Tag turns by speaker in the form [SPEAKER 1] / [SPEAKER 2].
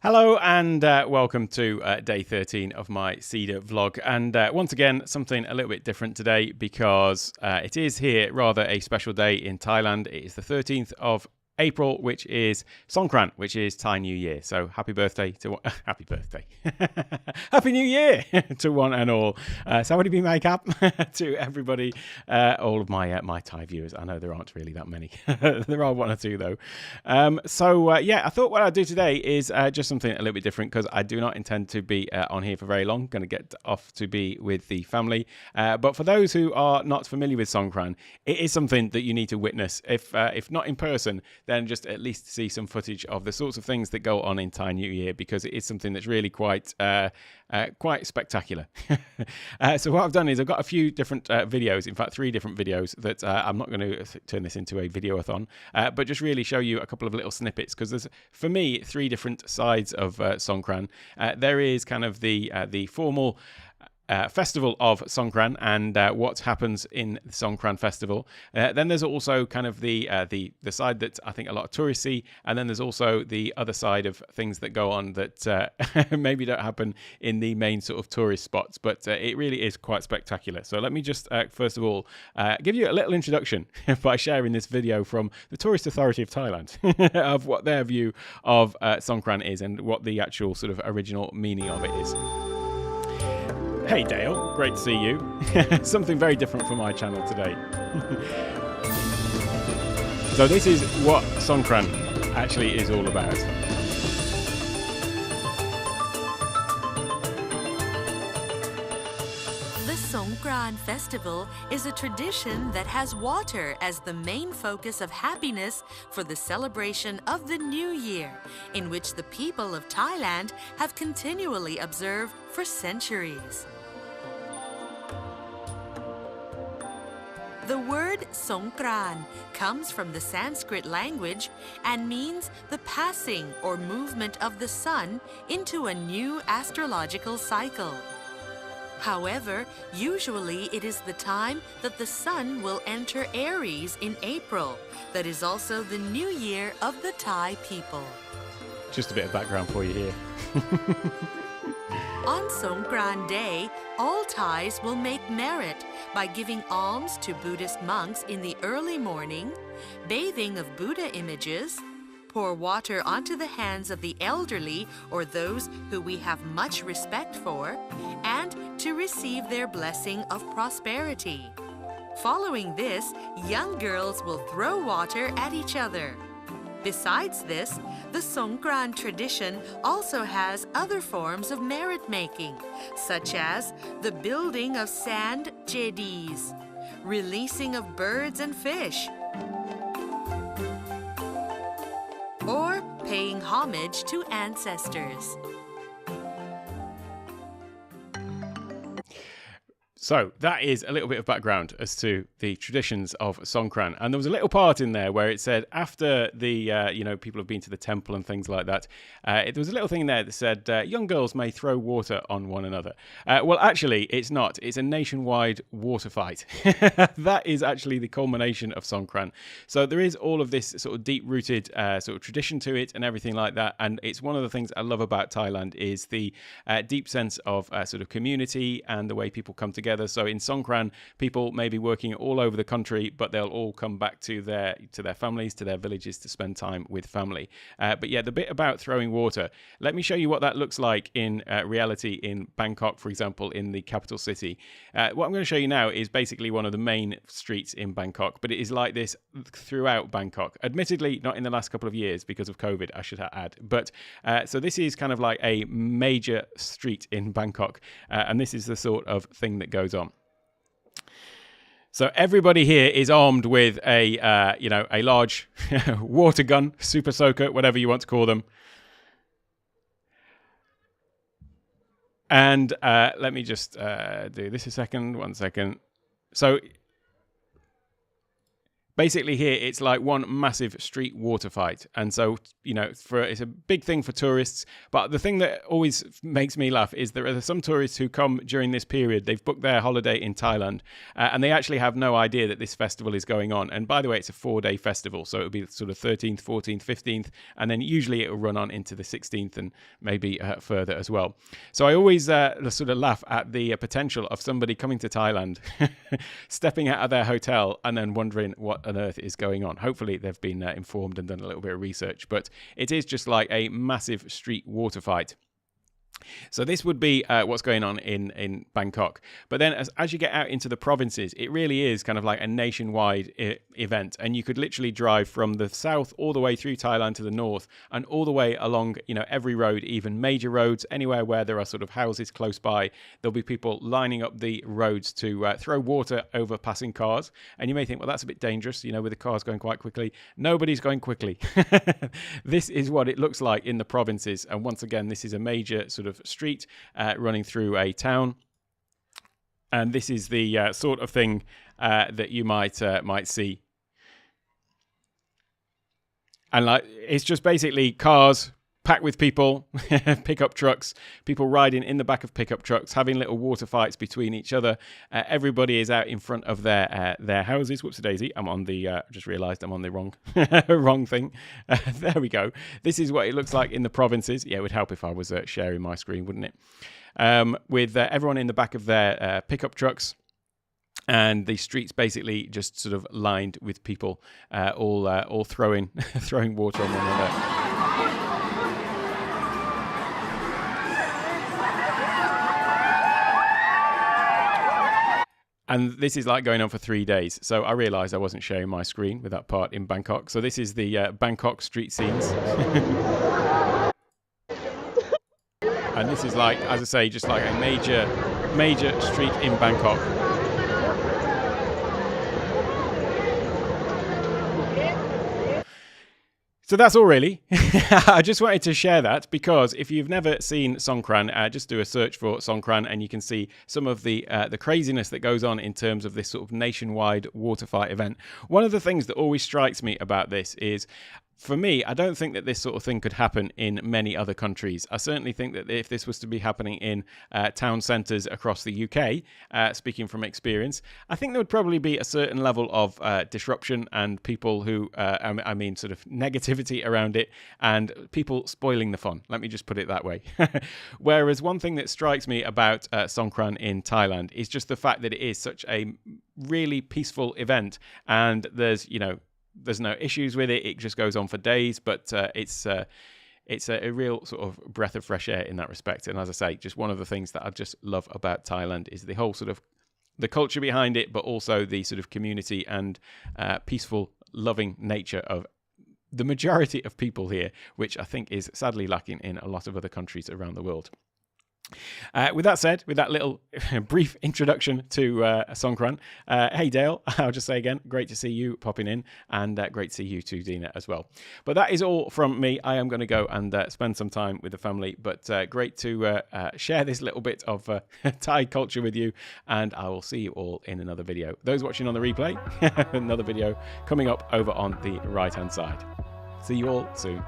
[SPEAKER 1] Hello and welcome to day 13 of my Cedar vlog, and once again something a little bit different today because it is here rather a special day in Thailand. It is the 13th of April, which is Songkran, which is Thai New Year. So happy birthday to happy birthday, happy New Year to one and all. Somebody be make up to everybody, all of my Thai viewers. I know there aren't really that many. There are one or two though. Yeah, I thought what I'd do today is just something a little bit different because I do not intend to be on here for very long. Going to get off to be with the family. But for those who are not familiar with Songkran, it is something that you need to witness. If not in person, then just at least see some footage of the sorts of things that go on in Thai New Year, because it is something that's really quite spectacular. So what I've done is I've got a few different videos, in fact 3 different videos that I'm not going to turn this into a video-a-thon, but just really show you a couple of little snippets, because there's, for me, 3 different sides of Songkran. There is kind of the formal festival of Songkran and what happens in the Songkran festival. Then there's also kind of the side that I think a lot of tourists see, and then there's also the other side of things that go on that maybe don't happen in the main sort of tourist spots, but it really is quite spectacular. So let me just first of all give you a little introduction by sharing this video from the Tourist Authority of Thailand of what their view of Songkran is and what the actual sort of original meaning of it is. Hey Dale, great to see you. Something very different for my channel today. So this is what Songkran actually is all about.
[SPEAKER 2] The Songkran festival is a tradition that has water as the main focus of happiness for the celebration of the new year, in which the people of Thailand have continually observed for centuries. The word Songkran comes from the Sanskrit language and means the passing or movement of the sun into a new astrological cycle. However, usually it is the time that the sun will enter Aries in April that is also the new year of the Thai people.
[SPEAKER 1] Just a bit of background for you here.
[SPEAKER 2] On Songkran Day, all Thais will make merit by giving alms to Buddhist monks in the early morning, bathing of Buddha images, pour water onto the hands of the elderly or those who we have much respect for, and to receive their blessing of prosperity. Following this, young girls will throw water at each other. Besides this, the Songkran tradition also has other forms of merit-making, such as the building of sand jedis, releasing of birds and fish, or paying homage to ancestors.
[SPEAKER 1] So that is a little bit of background as to the traditions of Songkran, and there was a little part in there where it said after the people have been to the temple and things like that. There was a little thing in there that said young girls may throw water on one another. Well, actually, it's not. It's a nationwide water fight. That is actually the culmination of Songkran. So there is all of this sort of deep-rooted sort of tradition to it and everything like that. And it's one of the things I love about Thailand is the deep sense of sort of community and the way people come together. So in Songkran, people may be working all over the country, but they'll all come back to their families, to their villages to spend time with family. But yeah, the bit about throwing water, let me show you what that looks like in reality in Bangkok, for example, in the capital city. What I'm going to show you now is basically one of the main streets in Bangkok, but it is like this throughout Bangkok. Admittedly, not in the last couple of years because of COVID, I should add. But so this is kind of like a major street in Bangkok, and this is the sort of thing that goes on. So everybody here is armed with a large water gun, super soaker, whatever you want to call them. And let me just do this a second, 1 second. So Basically here it's like one massive street water fight, and so it's a big thing for tourists. But the thing that always makes me laugh is there are some tourists who come during this period. They've booked their holiday in Thailand, and they actually have no idea that this festival is going on. And by the way, it's a 4-day festival, so it'll be sort of 13th, 14th, 15th, and then usually it'll run on into the 16th and maybe further as well. So I always sort of laugh at the potential of somebody coming to Thailand, stepping out of their hotel and then wondering what on earth is going on. Hopefully they've been informed and done a little bit of research, but it is just like a massive street water fight. So this would be what's going on in Bangkok. But then as you get out into the provinces, it really is kind of like a nationwide event. And you could literally drive from the south all the way through Thailand to the north and all the way along, every road, even major roads, anywhere where there are sort of houses close by. There'll be people lining up the roads to throw water over passing cars. And you may think, well, that's a bit dangerous, with the cars going quite quickly. Nobody's going quickly. This is what it looks like in the provinces. And once again, this is a major sort of street running through a town, and this is the sort of thing that you might see. And like, it's just basically cars packed with people, pickup trucks, people riding in the back of pickup trucks, having little water fights between each other. Everybody is out in front of their houses. Whoops a daisy! I'm on the. Just realised I'm on the wrong wrong thing. There we go. This is what it looks like in the provinces. Yeah, it would help if I was sharing my screen, wouldn't it? With everyone in the back of their pickup trucks. And the streets basically just sort of lined with people, all throwing water on one another. And this is like going on for 3 days. So I realised I wasn't sharing my screen with that part in Bangkok. So this is the Bangkok street scenes. And this is like, as I say, just like a major street in Bangkok. So that's all really. I just wanted to share that because if you've never seen Songkran, just do a search for Songkran and you can see some of the craziness that goes on in terms of this sort of nationwide water fight event. One of the things that always strikes me about this is, for me, I don't think that this sort of thing could happen in many other countries. I certainly think that if this was to be happening in town centres across the UK, speaking from experience, I think there would probably be a certain level of disruption and people who, sort of negativity around it and people spoiling the fun. Let me just put it that way. Whereas one thing that strikes me about Songkran in Thailand is just the fact that it is such a really peaceful event, and there's no issues with it. It just goes on for days, but it's a real sort of breath of fresh air in that respect. And as I say, just one of the things that I just love about Thailand is the whole sort of the culture behind it, but also the sort of community and peaceful, loving nature of the majority of people here, which I think is sadly lacking in a lot of other countries around the world. With that said, with that little brief introduction to Songkran, hey Dale, I'll just say again, great to see you popping in, and great to see you too, Dina, as well. But that is all from me. I am going to go and spend some time with the family, but great to share this little bit of Thai culture with you, and I will see you all in another video. Those watching on the replay, another video coming up over on the right-hand side. See you all soon.